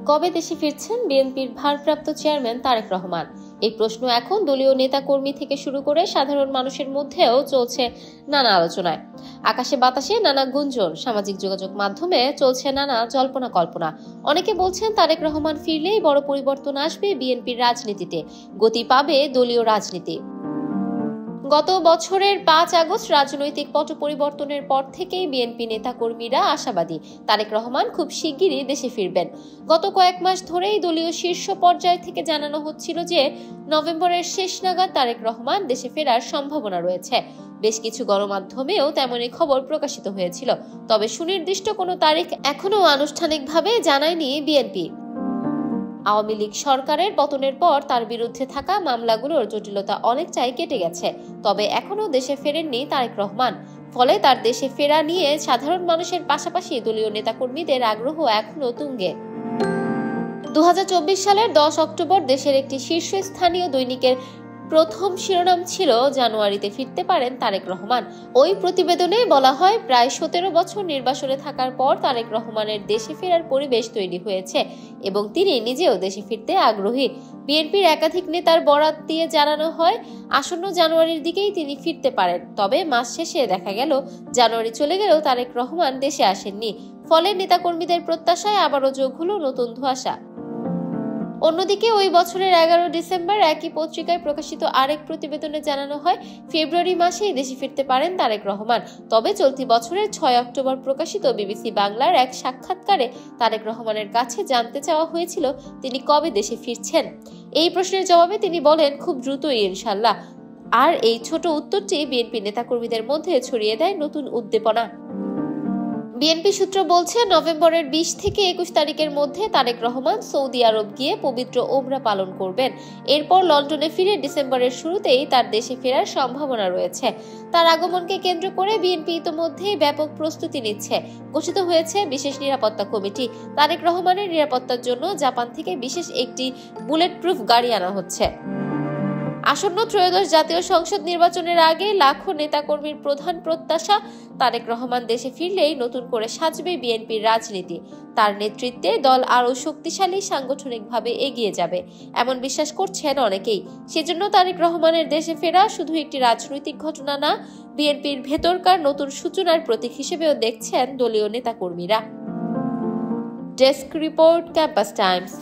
কবে দেশে ফিরছেন বিএনপির ভারপ্রাপ্ত চেয়ারম্যান তারেক রহমান? এই প্রশ্ন এখন দলীয় নেতাকর্মী থেকে শুরু করে সাধারণ মানুষের মধ্যেও চলছে নানা আলোচনায়। আকাশে বাতাসে নানা গুঞ্জন, সামাজিক যোগাযোগ মাধ্যমে চলছে নানা জল্পনা কল্পনা। অনেকে বলছেন তারেক রহমান ফিরলেই বড় পরিবর্তন আসবে বিএনপির রাজনীতিতে, গতি পাবে দলীয় রাজনীতি। গত বছরের 5 আগস্ট রাজনৈতিক পট পরিবর্তনের পর থেকেই বিএনপি নেতাকর্মীরা আশাবাদী তারেক রহমান খুব শিগগিরই দেশে ফিরবেন। গত কয়েক মাস ধরেই দলীয় শীর্ষ পর্যায় থেকে জানানো হচ্ছিল যে নভেম্বরের শেষ নাগাদ তারেক রহমান দেশে ফেরার সম্ভাবনা রয়েছে। বেশ কিছু গণমাধ্যমেও তেমনই খবর প্রকাশিত হয়েছিল, তবে সুনির্দিষ্ট কোনো তারিখ এখনো আনুষ্ঠানিকভাবে জানায়নি বিএনপি। আওয়ামী লীগ সরকারের পতনের পর তার বিরুদ্ধে থাকা মামলাগুলোর জটিলতা অনেকটাই কেটে গেছে, তবে এখনো দেশে ফেরেননি তারেক রহমান। ফলে তার দেশে ফেরা নিয়ে সাধারণ মানুষের পাশাপাশি দলীয় নেতাকর্মীদের আগ্রহ এখনো তুঙ্গে। 2024 সালের 10 অক্টোবর দেশের একটি শীর্ষস্থানীয় দৈনিকের প্রথম শিরোনাম ছিল জানুয়ারিতে ফিরতে পারেন তারেক রহমান। ওই প্রতিবেদনে বলা হয়, প্রায় 17 বছর নির্বাসনে থাকার পর তারেক রহমানের দেশে ফেরার পরিবেশ তৈরি হয়েছে এবং তিনি নিজেও দেশে ফিরতে আগ্রহী। বিএনপির একাধিক নেতার বরাত দিয়ে জানানো হয়, আসন্ন জানুয়ারির দিকেই তিনি ফিরতে পারেন। তবে মাস শেষে দেখা গেল জানুয়ারি চলে গেলেও তারেক রহমান দেশে আসেননি। ফলে নেতাকর্মীদের প্রত্যাশায় আবারও যোগ হলো নতুন ধোঁয়াশা। অন্যদিকে ওই বছরের 11 ডিসেম্বর একই পত্রিকায় প্রকাশিত আরেক প্রতিবেদনে জানানো হয়, ফেব্রুয়ারি মাসেই দেশে ফিরতে পারেন তারেক রহমান। তবে চলতি বছরের 6 অক্টোবর প্রকাশিত বিবিসি বাংলার এক সাক্ষাৎকারে তারেক রহমানের কাছে জানতে চাওয়া হয়েছিল তিনি কবে দেশে ফিরছেন। এই প্রশ্নের জবাবে তিনি বলেন, খুব দ্রুতই ইনশাল্লাহ। আর এই ছোট উত্তরটি বিএনপি নেতাকর্মীদের মধ্যে ছড়িয়ে দেয় নতুন উদ্দীপনা। বিএনপি সূত্র বলছে, নভেম্বরের 20 থেকে 21 তারিখের মধ্যে তারেক রহমান সৌদি আরব গিয়ে পবিত্র ওমরা পালন করবেন। এরপর লন্ডনে ফিরে ডিসেম্বরের শুরুতেই তার দেশে ফেরার সম্ভাবনা রয়েছে। তার আগমনকে কেন্দ্র করে বিএনপি ইতোমধ্যেই ব্যাপক প্রস্তুতি নিচ্ছে। গঠিত হয়েছে বিশেষ নিরাপত্তা কমিটি। তারেক রহমানের নিরাপত্তার জন্য জাপান থেকে বিশেষ একটি বুলেট প্রুফ গাড়ি আনা হচ্ছে। আসন্ন ত্রয়োদশ জাতীয় সংসদ নির্বাচনের আগে লাখো নেতাকর্মীর প্রধান প্রত্যাশা, তারেক রহমান দেশে ফিরলেই নতুন করে সাজবে বিএনপির রাজনীতি। তার নেতৃত্বে দল আরও শক্তিশালী, সাংগঠনিকভাবে এগিয়ে যাবে এমন বিশ্বাস করছেন অনেকেই। সেজন্য তারেক রহমানের দেশে ফেরা শুধু একটি রাজনৈতিক ঘটনা না, বিএনপির ভেতরকার নতুন সূচনার প্রতীক হিসেবেও দেখছেন দলীয় নেতাকর্মীরা। Desk report, campus Times.